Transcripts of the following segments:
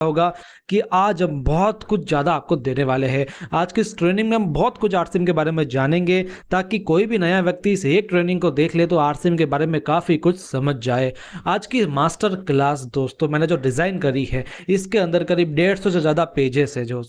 होगा कि आज हम बहुत कुछ ज़्यादा आपको देने वाले हैं। आज की इस ट्रेनिंग में हम बहुत कुछ आरसीएम के बारे में जानेंगे, ताकि कोई भी नया व्यक्ति इस एक ट्रेनिंग को देख ले तो आरसीएम के बारे में काफ़ी कुछ समझ जाए। आज की मास्टर क्लास दोस्तों मैंने जो डिज़ाइन करी है, इसके अंदर करीब 150 से ज़्यादा पेजेस है, जो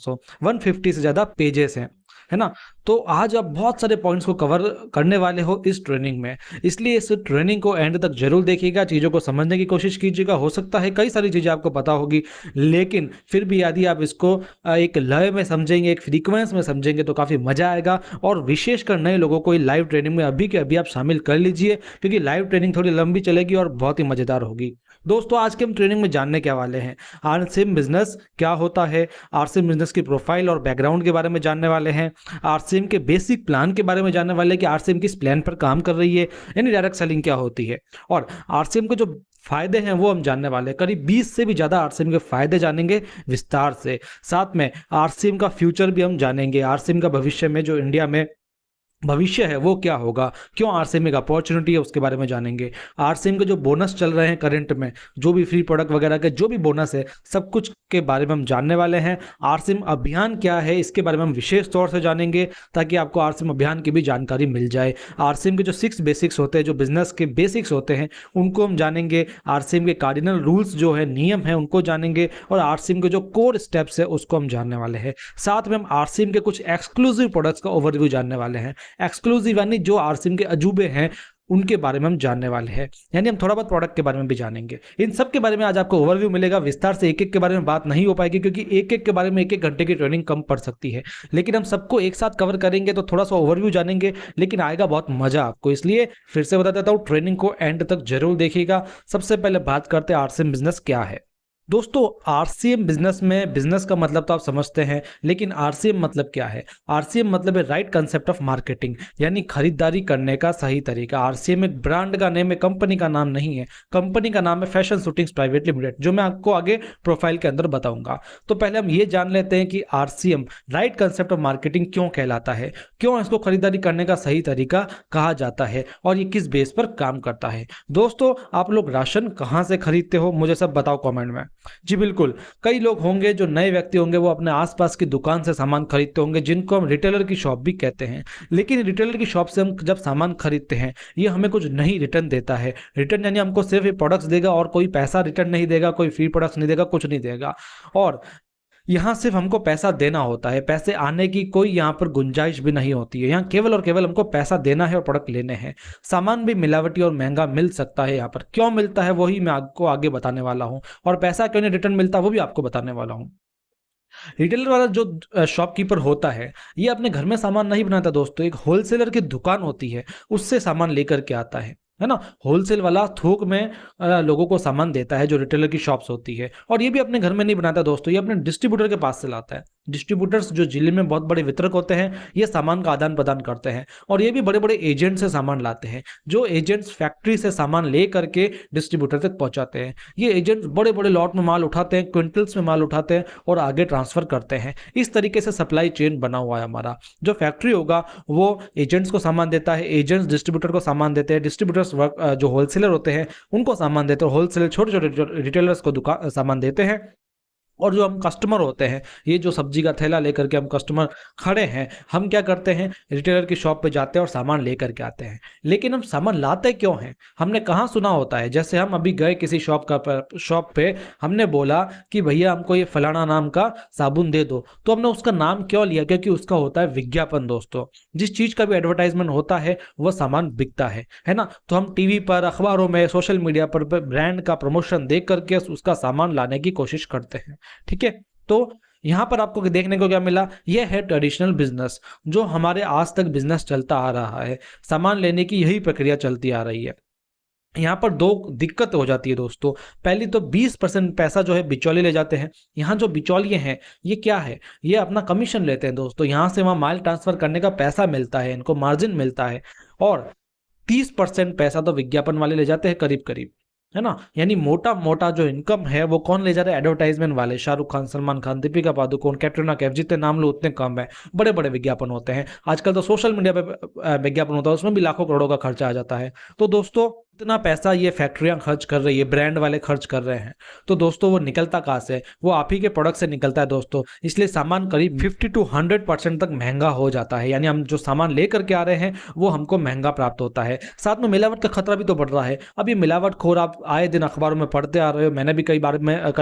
150 से ज़्यादा पेजेस हैं, है ना? तो आज आप बहुत सारे पॉइंट्स को कवर करने वाले हो इस ट्रेनिंग में, इसलिए इस ट्रेनिंग को एंड तक जरूर देखिएगा, चीज़ों को समझने की कोशिश कीजिएगा। हो सकता है कई सारी चीज़ें आपको पता होगी, लेकिन फिर भी यदि आप इसको एक लय में समझेंगे, एक फ्रीक्वेंस में समझेंगे तो काफ़ी मज़ा आएगा। और विशेषकर नए लोगों को ये लाइव ट्रेनिंग में अभी के अभी आप शामिल कर लीजिए, क्योंकि लाइव ट्रेनिंग थोड़ी लंबी चलेगी और बहुत ही मज़ेदार होगी। दोस्तों आज के हम ट्रेनिंग में जानने क्या वाले हैं, आरसीएम बिजनेस क्या होता है, आरसीएम बिजनेस की प्रोफाइल और बैकग्राउंड के बारे में जानने वाले हैं, आरसीएम के बेसिक प्लान के बारे में जानने वाले हैं कि आरसीएम किस प्लान पर काम कर रही है, यानी डायरेक्ट सेलिंग क्या होती है, और आरसीएम के जो फायदे हैं वो हम जानने वाले हैं। करीब 20 से भी ज़्यादा आरसीएम के फायदे जानेंगे विस्तार से। साथ में आरसीएम का फ्यूचर भी हम जानेंगे, आरसीएम का भविष्य में जो इंडिया में भविष्य है वो क्या होगा, क्यों आरसीएम एक अपॉर्चुनिटी है उसके बारे में जानेंगे। आरसीएम के जो बोनस चल रहे हैं करंट में, जो भी फ्री प्रोडक्ट वगैरह के जो भी बोनस है, सब कुछ के बारे में हम जानने वाले हैं। आरसीएम अभियान क्या है इसके बारे में हम विशेष तौर से जानेंगे, ताकि आपको आरसीएम अभियान की भी जानकारी मिल जाए। आरसीएम के जो 6 बेसिक्स होते हैं, जो बिजनेस के बेसिक्स होते हैं, उनको हम जानेंगे। आरसीएम के कार्डिनल रूल्स जो है, नियम है, उनको जानेंगे। और आरसीएम के जो कोर स्टेप्स है उसको हम जानने वाले हैं। साथ में हम आरसीएम के कुछ एक्सक्लूसिव प्रोडक्ट्स का ओवरव्यू जानने वाले हैं। एक्सक्लूसिव यानी जो आरसीएम के अजूबे हैं उनके बारे में हम जानने वाले हैं, यानी हम थोड़ा बहुत प्रोडक्ट के बारे में भी जानेंगे। इन सब के बारे में आज आपको ओवरव्यू मिलेगा। विस्तार से एक एक के बारे में बात नहीं हो पाएगी, क्योंकि एक एक के बारे में एक एक घंटे की ट्रेनिंग कम पड़ सकती है, लेकिन हम सबको एक साथ कवर करेंगे तो थोड़ा सा ओवरव्यू जानेंगे, लेकिन आएगा बहुत मजा आपको। इसलिए फिर से बता देता हूँ, ट्रेनिंग को एंड तक जरूर देखिएगा। सबसे पहले बात करते हैं आरसीएम बिजनेस क्या है। दोस्तों आरसीएम बिजनेस में, बिजनेस का मतलब तो आप समझते हैं, लेकिन आरसीएम मतलब क्या है? आरसीएम मतलब है राइट कंसेप्ट ऑफ मार्केटिंग, यानी खरीदारी करने का सही तरीका। आरसीएम एक ब्रांड का नेम है, कंपनी का नाम नहीं है। कंपनी का नाम है फैशन शूटिंग्स प्राइवेट लिमिटेड, जो मैं आपको आगे प्रोफाइल के अंदर बताऊंगा। तो पहले हम ये जान लेते हैं कि RCM right concept of marketing क्यों कहलाता है, क्यों इसको खरीदारी करने का सही तरीका कहा जाता है, और ये किस बेस पर काम करता है। दोस्तों आप लोग राशन कहाँ से खरीदते हो, मुझे सब बताओ कमेंट में। जी बिल्कुल, कई लोग होंगे, जो नए व्यक्ति होंगे, वो अपने आसपास की दुकान से सामान खरीदते होंगे, जिनको हम रिटेलर की शॉप भी कहते हैं। लेकिन रिटेलर की शॉप से हम जब सामान खरीदते हैं, ये हमें कुछ नहीं रिटर्न देता है। रिटर्न यानी हमको सिर्फ ये प्रोडक्ट्स देगा और कोई पैसा रिटर्न नहीं देगा, कोई फ्री प्रोडक्ट्स नहीं देगा, कुछ नहीं देगा। और यहाँ सिर्फ हमको पैसा देना होता है, पैसे आने की कोई यहाँ पर गुंजाइश भी नहीं होती है। यहाँ केवल और केवल हमको पैसा देना है और प्रोडक्ट लेने हैं। सामान भी मिलावटी और महंगा मिल सकता है। यहाँ पर क्यों मिलता है वही मैं आपको आगे बताने वाला हूँ, और पैसा क्यों नहीं रिटर्न मिलता वो भी आपको बताने वाला हूँ। रिटेलर वाला जो शॉपकीपर होता है, ये अपने घर में सामान नहीं बनाता दोस्तों, एक होलसेलर की दुकान होती है, उससे सामान लेकर के आता है ना। होलसेल वाला थोक में लोगों को सामान देता है, जो रिटेलर की शॉप्स होती है। और ये भी अपने घर में नहीं बनाता दोस्तों, ये अपने डिस्ट्रीब्यूटर के पास से लाता है। डिस्ट्रीब्यूटर्स जो जिले में बहुत बड़े वितरक होते हैं, ये सामान का आदान प्रदान करते हैं। और ये भी बड़े बड़े एजेंट से सामान लाते हैं, जो एजेंट्स फैक्ट्री से सामान ले करके डिस्ट्रीब्यूटर तक पहुंचाते हैं। ये एजेंट्स बड़े बड़े लॉट में माल उठाते हैं, क्विंटल्स में माल उठाते हैं और आगे ट्रांसफर करते हैं। इस तरीके से सप्लाई चेन बना हुआ है हमारा। जो फैक्ट्री होगा वो एजेंट्स को सामान देता है, एजेंट्स डिस्ट्रीब्यूटर को सामान देते हैं, डिस्ट्रीब्यूटर्स जो होलसेलर होते हैं उनको सामान देते हैं, होलसेलर छोटे छोटे रिटेलर्स को दुकान सामान देते हैं। और जो हम कस्टमर होते हैं, ये जो सब्जी का थैला लेकर के हम कस्टमर खड़े हैं, हम क्या करते हैं, रिटेलर की शॉप पे जाते हैं और सामान लेकर के आते हैं। लेकिन हम सामान लाते क्यों हैं? हमने कहाँ सुना होता है, जैसे हम अभी गए किसी शॉप पे, हमने बोला कि भैया हमको ये फलाना नाम का साबुन दे दो, तो हमने उसका नाम क्यों लिया? क्योंकि उसका होता है विज्ञापन दोस्तों। जिस चीज का भी एडवर्टाइजमेंट होता है वह सामान बिकता है ना। तो हम टीवी पर, अखबारों में, सोशल मीडिया पर ब्रांड का प्रमोशन देख करके उसका सामान लाने की कोशिश करते हैं। ठीक है, तो यहां पर आपको देखने को क्या मिला, यह है ट्रेडिशनल बिजनेस, जो हमारे आज तक बिजनेस चलता आ रहा है। सामान लेने की यही प्रक्रिया चलती आ रही है। यहाँ पर दो दिक्कत हो जाती है दोस्तों। पहली तो 20% पैसा जो है बिचौलिए ले जाते हैं। यहाँ जो बिचौलिए हैं ये क्या है, ये अपना कमीशन लेते हैं दोस्तों। यहाँ से वहाँ माल ट्रांसफर करने का पैसा मिलता है, इनको मार्जिन मिलता है। और 30% पैसा तो विज्ञापन वाले ले जाते हैं करीब करीब, है ना। यानी मोटा मोटा जो इनकम है वो कौन ले जा रहा है? एडवर्टाइजमेंट वाले। शाहरुख खान, सलमान खान, दीपिका पादुकोण, कैटरीना कैफ, जितने नाम लो उतने कम है। बड़े बड़े विज्ञापन होते हैं। आजकल तो सोशल मीडिया पे विज्ञापन होता है, उसमें भी लाखों करोड़ों का खर्चा आ जाता है। तो दोस्तों इतना पैसा ये फैक्ट्रियां खर्च कर रही है, ब्रांड वाले खर्च कर रहे हैं, तो दोस्तों वो निकलता कहाँ से? वो आप ही के प्रोडक्ट से निकलता है दोस्तों। इसलिए सामान करीब 50 to 100% तक महंगा हो जाता है, यानी हम जो सामान लेकर के आ रहे हैं वो हमको महंगा प्राप्त होता है। साथ में मिलावट का खतरा भी तो बढ़ रहा है। अब ये मिलावटखोर आप आए दिन अखबारों में पढ़ते आ रहे हो, मैंने भी कई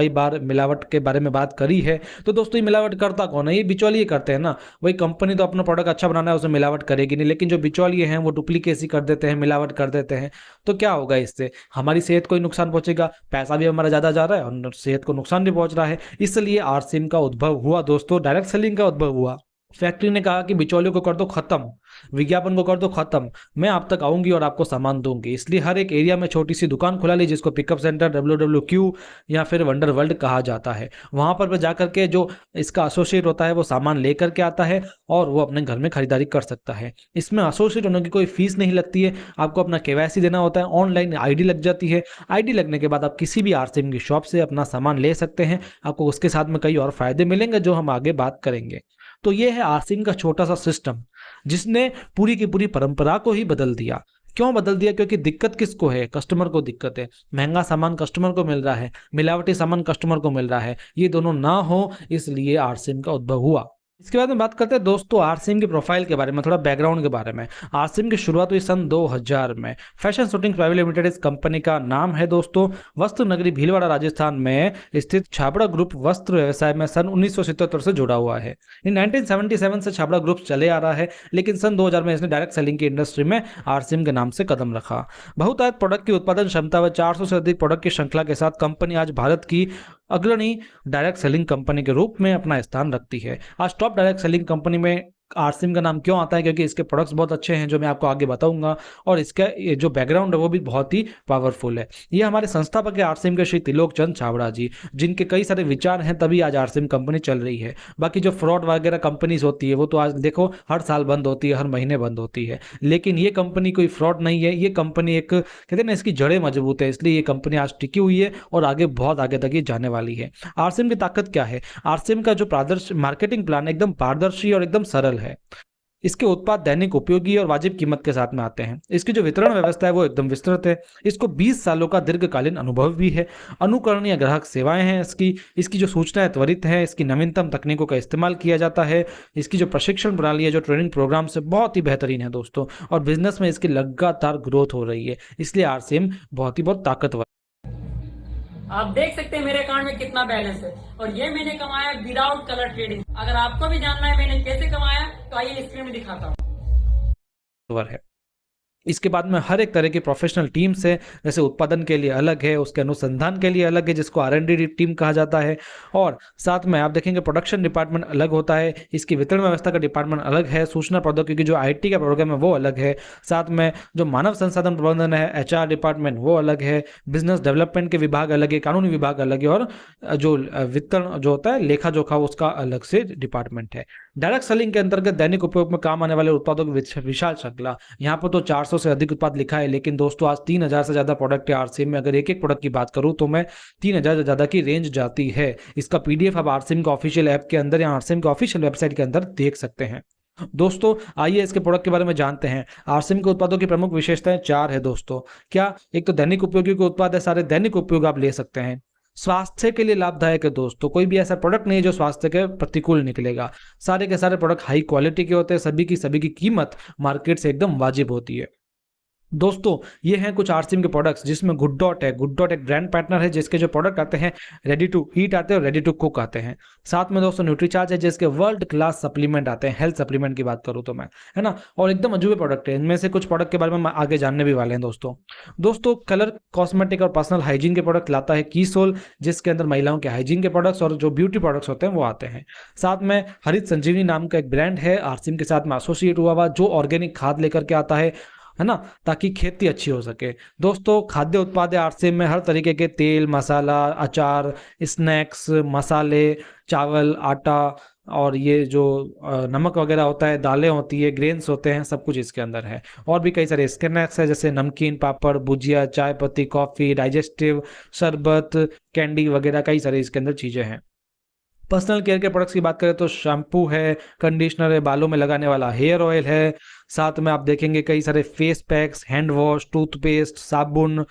बार मिलावट के बारे में बात करी है। तो दोस्तों ये मिलावट करता कौन है? ये बिचौलिए करते हैं ना। वही कंपनी तो अपना प्रोडक्ट अच्छा बनाना है, उसमें मिलावट करेगी नहीं, लेकिन जो बिचौलिए हैं वो डुप्लीकेसी कर देते हैं, मिलावट कर देते हैं। तो क्या होगा इससे? हमारी सेहत को ही नुकसान पहुंचेगा, पैसा भी हमारा ज़्यादा जा रहा है और सेहत को नुकसान भी पहुंच रहा है। इसलिए आरसीएम का उद्भव हुआ दोस्तों, डायरेक्ट सेलिंग का उद्भव हुआ। फैक्ट्री ने कहा कि बिचौलियों को कर दो खत्म, विज्ञापन को कर दो खत्म, मैं आप तक आऊंगी और आपको सामान दूंगी। इसलिए हर एक एरिया में छोटी सी दुकान खुला ली, जिसको पिकअप सेंटर, WWQ या फिर वंडर वर्ल्ड कहा जाता है। वहां पर जाकर के जो इसका एसोसिएट होता है वो सामान लेकर के आता है और वो अपने घर में खरीदारी कर सकता है। इसमें एसोसिएट होने की कोई फीस नहीं लगती है, आपको अपना KYC देना होता है, ऑनलाइन ID लग जाती है। ID लगने के बाद आप किसी भी आरसीएम की शॉप से अपना सामान ले सकते हैं। आपको उसके साथ में कई और फायदे मिलेंगे जो हम आगे बात करेंगे। तो ये है आरसीएम का छोटा सा सिस्टम, जिसने पूरी की पूरी परंपरा को ही बदल दिया। क्यों बदल दिया? क्योंकि दिक्कत किसको है? कस्टमर को दिक्कत है। महंगा सामान कस्टमर को मिल रहा है, मिलावटी सामान कस्टमर को मिल रहा है। ये दोनों ना हो, इसलिए आरसीएम का उद्भव हुआ। इसके बाद में बात करते हैं दोस्तों आरसीएम की प्रोफाइल के बारे में, थोड़ा बैकग्राउंड के बारे में। आरसीएम की शुरुआत हुई सन 2000 में। फैशन शूटिंग प्राइवेट लिमिटेड इस कंपनी का नाम है दोस्तों। वस्त्र नगरी भीलवाड़ा राजस्थान में स्थित छाबड़ा ग्रुप वस्त्र व्यवसाय में सन 1977 से जुड़ा हुआ है। इन 1977 से छाबड़ा ग्रुप चले आ रहा है, लेकिन सन 2000 में इसने डायरेक्ट सेलिंग की इंडस्ट्री में आरसीएम के नाम से कदम रखा। बहुतायत प्रोडक्ट की उत्पादन क्षमता व 400 से अधिक प्रोडक्ट की श्रृंखला के साथ कंपनी आज भारत की अग्रणी डायरेक्ट सेलिंग कंपनी के रूप में अपना स्थान रखती है। आज टॉप डायरेक्ट सेलिंग कंपनी में आरसीएम का नाम क्यों आता है? क्योंकि इसके प्रोडक्ट्स बहुत अच्छे हैं, जो मैं आपको आगे बताऊंगा, और इसका ये जो बैकग्राउंड है वो भी बहुत ही पावरफुल है। ये हमारे संस्थापक है आरसीएम के श्री त्रिलोक चंद छाबड़ा जी, जिनके कई सारे विचार हैं, तभी आज आरसीएम कंपनी चल रही है। बाकी जो फ्रॉड वगैरह कंपनीज होती है वो तो आज देखो हर साल बंद होती है, हर महीने बंद होती है, लेकिन ये कंपनी कोई फ्रॉड नहीं है। ये कंपनी एक कहते हैं ना, इसकी जड़ें मजबूत है, इसलिए ये कंपनी आज टिकी हुई है और आगे बहुत आगे तक ये जाने वाली है। आरसीएम की ताकत क्या है? आरसीएम का जो मार्केटिंग प्लान एकदम पारदर्शी और एकदम सरल है। इसके उत्पाद दैनिक उपयोगी और वाजिब कीमत के साथ में आते हैं। इसकी जो वितरण व्यवस्था है वो एकदम विस्तृत है। इसको 20 सालों का दीर्घकालीन अनुभव भी है। अनुकरणीय ग्राहक सेवाएं हैं इसकी जो सूचनाएं त्वरित हैं। इसकी नवीनतम तकनीकों का इस्तेमाल किया जाता है। इसकी जो प्रशिक्षण प्रणाली है, जो ट्रेनिंग प्रोग्राम से बहुत ही बेहतरीन है दोस्तों, और बिजनेस में इसकी लगातार ग्रोथ हो रही है। इसलिए आरसीएम बहुत ताकतवर। आप देख सकते हैं मेरे अकाउंट में कितना बैलेंस है, और ये मैंने कमाया विदाउट कलर ट्रेडिंग। अगर आपको भी जानना है मैंने कैसे कमाया, तो आइए स्क्रीन में दिखाता हूँ। है इसके बाद में हर एक तरह की प्रोफेशनल टीम्स है, जैसे उत्पादन के लिए अलग है, उसके अनुसंधान के लिए अलग है, जिसको R&D टीम कहा जाता है, और साथ में आप देखेंगे प्रोडक्शन डिपार्टमेंट अलग होता है। इसकी वितरण व्यवस्था का डिपार्टमेंट अलग है। सूचना प्रौद्योगिकी जो IT का प्रोग्राम है वो अलग है। साथ में जो मानव संसाधन प्रबंधन है, HR डिपार्टमेंट, वो अलग है। बिजनेस डेवलपमेंट के विभाग अलग है, कानूनी विभाग अलग है, और जो वितरण जो होता है, लेखा जोखा, उसका अलग से डिपार्टमेंट है। डायरेक्ट सेलिंग के अंतर्गत दैनिक उपयोग में काम आने वाले उत्पादों की विशाल श्रृंखला। यहाँ पर तो 400 से अधिक उत्पाद लिखा है, लेकिन दोस्तों आज 3000 से ज्यादा प्रोडक्ट है आरसीएम में। अगर एक एक प्रोडक्ट की बात करूं तो मैं 3000 से ज्यादा की रेंज जाती है। इसका PDF आप आरसीएम के ऑफिशियल ऐप के अंदर या आरसीएम के ऑफिशियल वेबसाइट के अंदर देख सकते हैं। दोस्तों आइए इसके प्रोडक्ट के बारे में जानते हैं। आरसीएम के उत्पादों की प्रमुख विशेषताएं 4 है दोस्तों। क्या? एक तो दैनिक उपयोगी के उत्पाद है, सारे दैनिक उपयोग आप ले सकते हैं। स्वास्थ्य के लिए लाभदायक है दोस्तों, कोई भी ऐसा प्रोडक्ट नहीं है जो स्वास्थ्य के प्रतिकूल निकलेगा। सारे के सारे प्रोडक्ट हाई क्वालिटी के होते हैं, सभी की कीमत मार्केट से एकदम वाजिब होती है। दोस्तों ये हैं कुछ आरसीएम के प्रोडक्ट्स, जिसमें गुड डॉट है। गुड डॉट एक ब्रांड पार्टनर है, जिसके जो प्रोडक्ट आते हैं रेडी टू ईट आते हैं और रेडी टू कुक आते हैं। साथ में दोस्तों न्यूट्रीचार्ज है, जिसके वर्ल्ड क्लास सप्लीमेंट आते हैं। हेल्थ सप्लीमेंट की बात करूं तो मैं, है ना, और एकदम अजूबे प्रोडक्ट है। इनमें से कुछ प्रोडक्ट के बारे में हम आगे जानने भी वाले हैं दोस्तों कलर कॉस्मेटिक और पर्सनल हाइजीन के प्रोडक्ट लाता है कीसोल, जिसके अंदर महिलाओं के हाइजीन के प्रोडक्ट्स और जो ब्यूटी प्रोडक्ट्स होते हैं वो आते हैं। साथ में हरित संजीवनी नाम का एक ब्रांड है आरसीएम के साथ में एसोसिएट हुआ, जो ऑर्गेनिक खाद लेकर के आता है ना, ताकि खेती अच्छी हो सके। दोस्तों खाद्य उत्पाद आरसीएम में हर तरीके के तेल, मसाला, अचार, स्नैक्स, मसाले, चावल, आटा, और ये जो नमक वगैरह होता है, दालें होती है, ग्रेन्स होते हैं, सब कुछ इसके अंदर है। और भी कई सारे स्नैक्स है, जैसे नमकीन, पापड़, भुजिया, चाय पत्ती, कॉफ़ी, डाइजेस्टिव, शरबत, कैंडी वगैरह, कई सारे इसके अंदर चीज़ें हैं। पर्सनल केयर के प्रोडक्ट्स की बात करें तो शैम्पू है, कंडीशनर है, बालों में लगाने वाला हेयर ऑयल है, साथ में आप देखेंगे कई सारे face packs, hand wash, toothpaste, साबुन,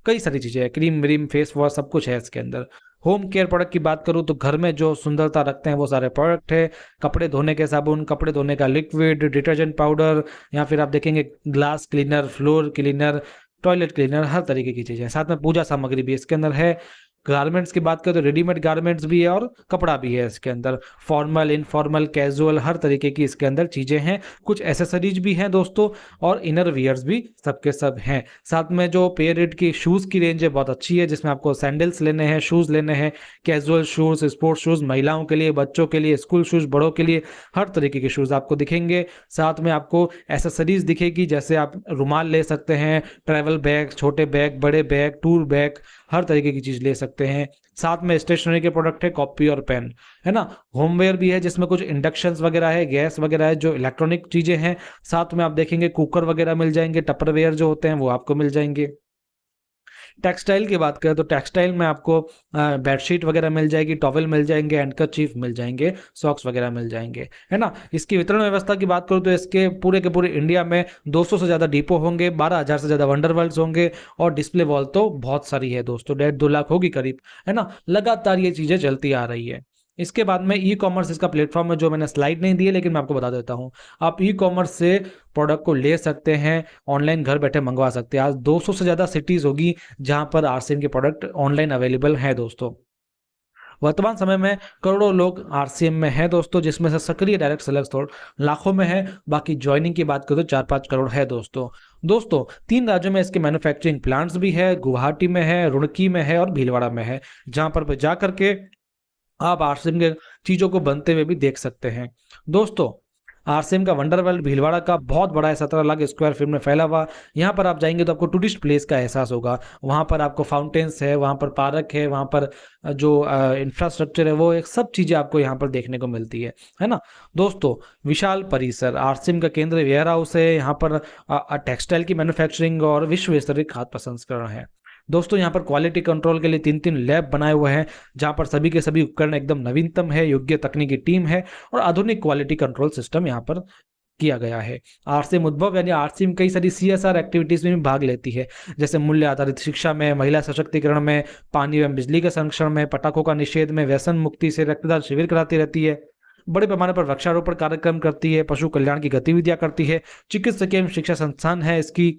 कई सारी चीज़ें हैं, क्रीम व्रीम, फेस वॉश सब कुछ है इसके अंदर। होम केयर प्रोडक्ट की बात करूँ तो घर में जो सुंदरता रखते हैं वो सारे प्रोडक्ट है, कपड़े धोने के साबुन, कपड़े धोने का लिक्विड, डिटर्जेंट पाउडर, या फिर आप देखेंगे glass cleaner, floor cleaner, toilet cleaner, हर तरीके की चीज़ें हैं। साथ में पूजा सामग्री भी इसके अंदर है। गारमेंट्स की बात करें तो रेडीमेड गारमेंट्स भी है और कपड़ा भी है इसके अंदर, फॉर्मल, इनफॉर्मल, कैजुअल, हर तरीके की इसके अंदर चीज़ें हैं। कुछ एसेसरीज भी हैं दोस्तों, और इनर वियर्स भी सबके सब हैं। साथ में जो पे रेट की शूज़ की रेंज है बहुत अच्छी है, जिसमें आपको सैंडल्स लेने हैं, शूज़ लेने हैं, कैजुअल शूज़, स्पोर्ट्स शूज़, महिलाओं के लिए, बच्चों के लिए, स्कूल शूज़, बड़ों के लिए, हर तरीके के शूज़ आपको दिखेंगे। साथ में आपको एसेसरीज दिखेगी, जैसे आप रुमाल ले सकते हैं, ट्रैवल बैग, छोटे बैग, बड़े बैग, टूर बैग, हर तरीके की चीज़ ले सकते हैं। साथ में स्टेशनरी के प्रोडक्ट है, कॉपी और पेन, है ना। होमवेयर भी है जिसमें कुछ इंडक्शंस वगैरह है, गैस वगैरह है, जो इलेक्ट्रॉनिक चीज़ें हैं। साथ में आप देखेंगे कुकर वगैरह मिल जाएंगे, टपरवेयर जो होते हैं वो आपको मिल जाएंगे। टेक्सटाइल की बात करें तो टेक्सटाइल में आपको बेडशीट वगैरह मिल जाएगी, टॉवल मिल जाएंगे, हैंडकरचीफ मिल जाएंगे, सॉक्स वगैरह मिल जाएंगे, है ना। इसकी वितरण व्यवस्था की बात करूँ तो इसके पूरे के पूरे इंडिया में 200 से ज़्यादा डिपो होंगे, 12,000 से ज़्यादा वंडरवर्ल्ड्स होंगे, और डिस्प्ले वॉल तो बहुत सारी है दोस्तों, 1.5-2 लाख होगी करीब, है ना। लगातार ये चीज़ें चलती आ रही है। इसके बाद में ई कॉमर्स इसका प्लेटफॉर्म है, जो मैंने स्लाइड नहीं दी है लेकिन मैं आपको बता देता हूँ। आप ई कॉमर्स से प्रोडक्ट को ले सकते हैं, ऑनलाइन घर बैठे मंगवा सकते हैं। आज 200 से ज़्यादा सिटीज़ होगी जहां पर आरसीएम के प्रोडक्ट ऑनलाइन अवेलेबल हैं दोस्तों। वर्तमान समय में करोड़ों लोग आरसीएम में हैं दोस्तों, जिसमें से सक्रिय डायरेक्ट सेलर्स तो लाखों में है। बाकी ज्वाइनिंग की बात करें तो 4-5 करोड़ है दोस्तों 3 राज्यों में इसके मैन्युफैक्चरिंग प्लांट्स भी है, गुवाहाटी में है, रुड़की में है और भीलवाड़ा में है, जहां पर जा करके आप आरसीएम के चीज़ों को बनते हुए भी देख सकते हैं दोस्तों। आरसीएम का वंडरवर्ल्ड भीलवाड़ा का बहुत बड़ा है, 17 लाख स्क्वायर फीट में फैला हुआ। यहाँ पर आप जाएंगे तो आपको टूरिस्ट प्लेस का एहसास होगा। वहाँ पर आपको फाउंटेन्स है, वहाँ पर पार्क है, वहाँ पर जो इंफ्रास्ट्रक्चर है वो एक सब चीज़ें आपको यहाँ पर देखने को मिलती है ना दोस्तों। विशाल परिसर, आरसीएम का केंद्रीय वेयर हाउस है, यहाँ पर टेक्सटाइल की मैन्युफैक्चरिंग और विश्व स्तरीय खाद्य प्रसंस्करण है दोस्तों। यहाँ पर क्वालिटी कंट्रोल के लिए 3-3 लैब बनाए हुए हैं, जहाँ पर सभी के सभी उपकरण एकदम नवीनतम है, योग्य तकनीकी टीम है और आधुनिक क्वालिटी कंट्रोल सिस्टम यहाँ पर किया गया है। आरसीएम उद्भव यानी आरसीएम कई सारी सीएसआर एक्टिविटीज में भी भाग लेती है, जैसे मूल्य आधारित शिक्षा में, महिला सशक्तिकरण में, पानी एवं बिजली के संरक्षण में, पटाखों का निषेध में, व्यसन मुक्ति से रक्तदान शिविर कराती रहती है, बड़े पैमाने पर वृक्षारोपण कार्यक्रम करती है, पशु कल्याण की गतिविधियां करती है, चिकित्सकीय एवं शिक्षा संस्थान है इसकी,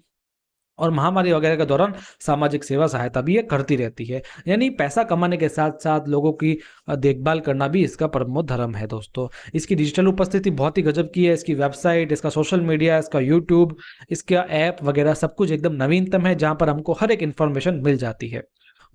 और महामारी वगैरह के दौरान सामाजिक सेवा सहायता भी ये करती रहती है। यानी पैसा कमाने के साथ साथ लोगों की देखभाल करना भी इसका परमो धर्म है दोस्तों। इसकी डिजिटल उपस्थिति बहुत ही गजब की है। इसकी वेबसाइट, इसका सोशल मीडिया, इसका यूट्यूब, इसका ऐप वगैरह सब कुछ एकदम नवीनतम है, जहाँ पर हमको हर एक इन्फॉर्मेशन मिल जाती है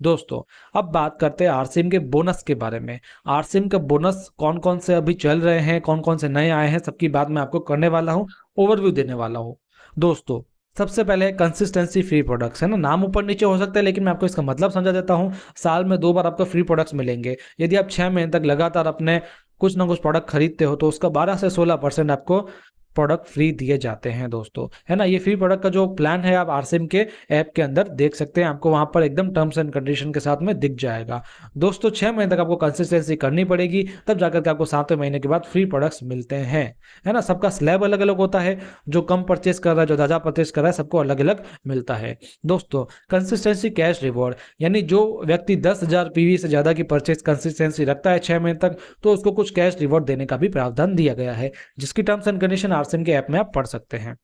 दोस्तों। अब बात करते हैं आरसीएम के बोनस के बारे में। आरसीएम का बोनस कौन कौन से अभी चल रहे हैं, कौन कौन से नए आए हैं, सबकी बात मैं आपको करने वाला हूँ, ओवरव्यू देने वाला हूँ दोस्तों। सबसे पहले कंसिस्टेंसी फ्री प्रोडक्ट्स, है ना। नाम ऊपर नीचे हो सकता है लेकिन मैं आपको इसका मतलब समझा देता हूँ। साल में 2 बार आपको फ्री प्रोडक्ट्स मिलेंगे। यदि आप 6 महीने तक लगातार अपने कुछ ना कुछ प्रोडक्ट खरीदते हो तो उसका 12 से 16% आपको प्रोडक्ट फ्री दिए जाते हैं दोस्तों, है ना। ये फ्री प्रोडक्ट का जो प्लान है आप आरसीएम के ऐप के अंदर देख सकते हैं, आपको वहां पर एकदम टर्म्स एंड कंडीशन के साथ में दिख जाएगा दोस्तों। 6 महीने तक आपको कंसिस्टेंसी करनी पड़ेगी, तब जाकर के आपको 7वें महीने के बाद फ्री प्रोडक्ट्स मिलते हैं, है ना। सबका स्लैब अलग अलग होता है, जो कम परचेस कर रहा है, जो ज़्यादा परचेस कर रहा है, सबको अलग अलग मिलता है दोस्तों। कंसिस्टेंसी कैश रिवॉर्ड, यानी जो व्यक्ति 10,000 पीवी से ज़्यादा की परचेस कंसिस्टेंसी रखता है 6 महीने तक, तो उसको कुछ कैश रिवॉर्ड देने का भी प्रावधान दिया गया है, जिसकी टर्म्स एंड कंडीशन आरसीएम के ऐप में आप पढ़ सकते हैं।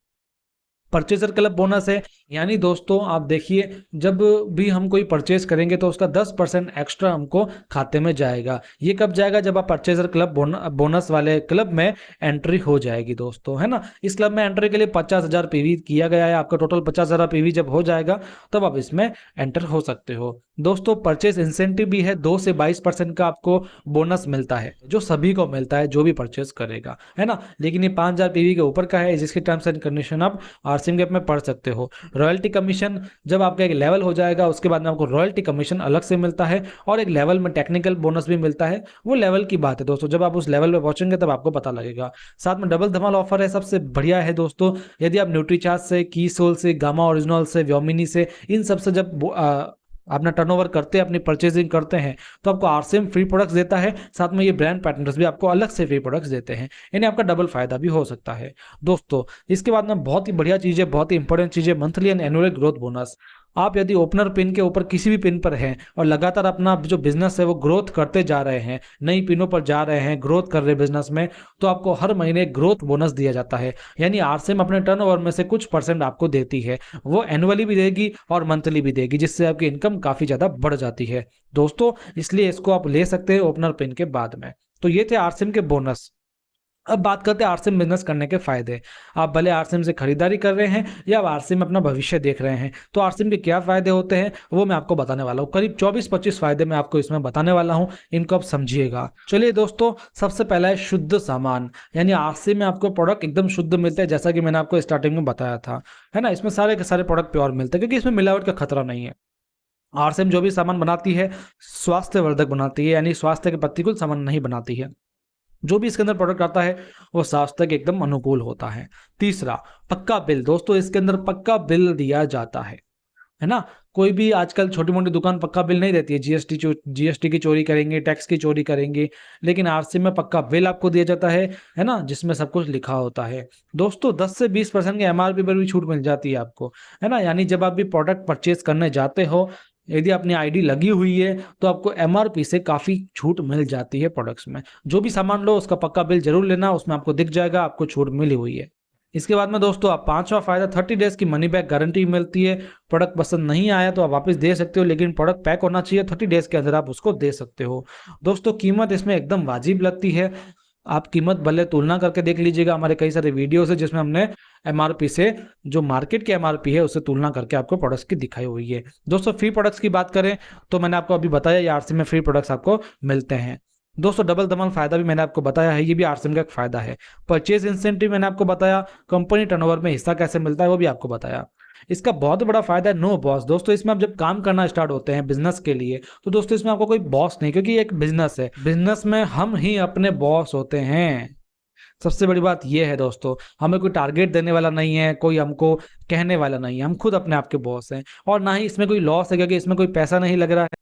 परचेजर क्लब बोनस है, यानी दोस्तों आप देखिए जब भी हम कोई परचेज करेंगे तो उसका 10% एक्स्ट्रा हमको खाते में जाएगा। ये कब जाएगा? जब आप परचेजर क्लब बोनस वाले क्लब में एंट्री हो जाएगी दोस्तों, है ना। इस क्लब में एंट्री के लिए 50,000 पीवी किया गया है। आपका टोटल 50,000 पीवी जब हो जाएगा तब आप इसमें एंटर हो सकते हो दोस्तों। परचेज इंसेंटिव भी है, 2 से 22% का आपको बोनस मिलता है, जो सभी को मिलता है जो भी परचेज करेगा, है ना। लेकिन ये 5,000 पीवी के ऊपर का है, जिसकी टर्म्स एंड कंडीशन आप आरसीएम के ऐप में पढ़ सकते हो। रॉयल्टी कमीशन जब आपका एक लेवल हो जाएगा उसके बाद में आपको रॉयल्टी कमीशन अलग से मिलता है, और एक लेवल में टेक्निकल बोनस भी मिलता है। वो लेवल की बात है दोस्तों, जब आप उस लेवल पे पहुंचेंगे तब आपको पता लगेगा। साथ में डबल धमाल ऑफर है, सबसे बढ़िया है दोस्तों। यदि आप न्यूट्रीचार्ज से, कीसोल से, गामा ओरिजिनल से, व्योमिनी से, इन सब से जब अपना टर्नओवर करते हैं, अपनी परचेजिंग करते हैं, तो आपको आरसीएम फ्री प्रोडक्ट्स देता है, साथ में ये ब्रांड पार्टनर्स भी आपको अलग से फ्री प्रोडक्ट्स देते हैं, यानी आपका डबल फायदा भी हो सकता है। दोस्तों इसके बाद में बहुत ही बढ़िया चीज़ है, बहुत ही इंपॉर्टेंट चीज़ है, monthly and annual growth bonus. आप यदि ओपनर पिन के ऊपर किसी भी पिन पर हैं और लगातार अपना जो बिजनेस है वो ग्रोथ करते जा रहे हैं, नई पिनों पर जा रहे हैं, ग्रोथ कर रहे हैं बिजनेस में, तो आपको हर महीने ग्रोथ बोनस दिया जाता है। यानी आरसीएम अपने टर्नओवर में से कुछ परसेंट आपको देती है, वो एनुअली भी देगी और मंथली भी देगी, जिससे आपकी इनकम काफ़ी ज़्यादा बढ़ जाती है दोस्तों। इसलिए इसको आप ले सकते हैं ओपनर पिन के बाद में। तो ये थे आरसीएम के बोनस। अब बात करते हैं आरसीएम बिजनेस करने के फायदे। आप भले आरसीएम से खरीदारी कर रहे हैं या आप आरसीएम में अपना भविष्य देख रहे हैं, तो आरसीएम के क्या फायदे होते हैं वो मैं आपको बताने वाला हूँ। करीब 24-25 फायदे मैं आपको इसमें बताने वाला हूँ, इनको आप समझिएगा। चलिए दोस्तों, सबसे पहला है शुद्ध सामान, यानी आरसीएम में आपको प्रोडक्ट एकदम शुद्ध मिलते हैं, जैसा कि मैंने आपको स्टार्टिंग में बताया था, है ना। इसमें सारे के सारे प्रोडक्ट प्योर मिलते हैं, क्योंकि इसमें मिलावट का खतरा नहीं है। आरसीएम जो भी सामान बनाती है स्वास्थ्यवर्धक बनाती है, यानी स्वास्थ्य के प्रतिकूल सामान नहीं बनाती है। जो भी इसके अंदर प्रोडक्ट आता है वो स्वास्थ्य के एकदम अनुकूल होता है। तीसरा, पक्का बिल। दोस्तों इसके अंदर पक्का बिल दिया जाता है ना। कोई भी आजकल छोटी मोटी दुकान पक्का बिल नहीं देती है, जीएसटी की चोरी करेंगे, टैक्स की चोरी करेंगे, लेकिन आरसीएम में पक्का बिल आपको दिया जाता है ना, जिसमें सब कुछ लिखा होता है। दोस्तों 10 से 20% की एमआरपी पर भी छूट मिल जाती है आपको, है ना। यानी जब आप भी प्रोडक्ट परचेज करने जाते हो, यदि अपनी आईडी लगी हुई है तो आपको एमआरपी से काफ़ी छूट मिल जाती है प्रोडक्ट्स में। जो भी सामान लो उसका पक्का बिल जरूर लेना, उसमें आपको दिख जाएगा आपको छूट मिली हुई है। इसके बाद में दोस्तों आप पांचवा फायदा 30 डेज की मनी बैक गारंटी मिलती है। प्रोडक्ट पसंद नहीं आया तो आप वापस दे सकते हो, लेकिन प्रोडक्ट पैक होना चाहिए, 30 डेज के अंदर आप उसको दे सकते हो। दोस्तों कीमत इसमें एकदम वाजिब लगती है। आप कीमत भले तुलना करके देख लीजिएगा, हमारे कई सारे वीडियोस है जिसमें हमने एमआरपी से जो मार्केट की एमआरपी है उससे तुलना करके आपको प्रोडक्ट्स की दिखाई हुई है। दोस्तों फ्री प्रोडक्ट्स की बात करें तो मैंने आपको अभी बताया ये आरसीएम में फ्री प्रोडक्ट्स आपको मिलते हैं। दोस्तों डबल धमाल फायदा भी मैंने आपको बताया है, ये भी आरसीएम का एक फायदा है। परचेज इंसेंटिव मैंने आपको बताया, कंपनी टर्नओवर में हिस्सा कैसे मिलता है वो भी आपको बताया। इसका बहुत बड़ा फायदा है नो बॉस। दोस्तों इसमें आप जब काम करना स्टार्ट होते हैं बिजनेस के लिए, तो दोस्तों इसमें आपको कोई बॉस नहीं, क्योंकि ये एक बिजनेस है, बिजनेस में हम ही अपने बॉस होते हैं। सबसे बड़ी बात यह है दोस्तों, हमें कोई टारगेट देने वाला नहीं है, कोई हमको कहने वाला नहीं है, हम खुद अपने आप के बॉस हैं। और ना ही इसमें कोई लॉस है, क्योंकि इसमें कोई पैसा नहीं लग रहा है,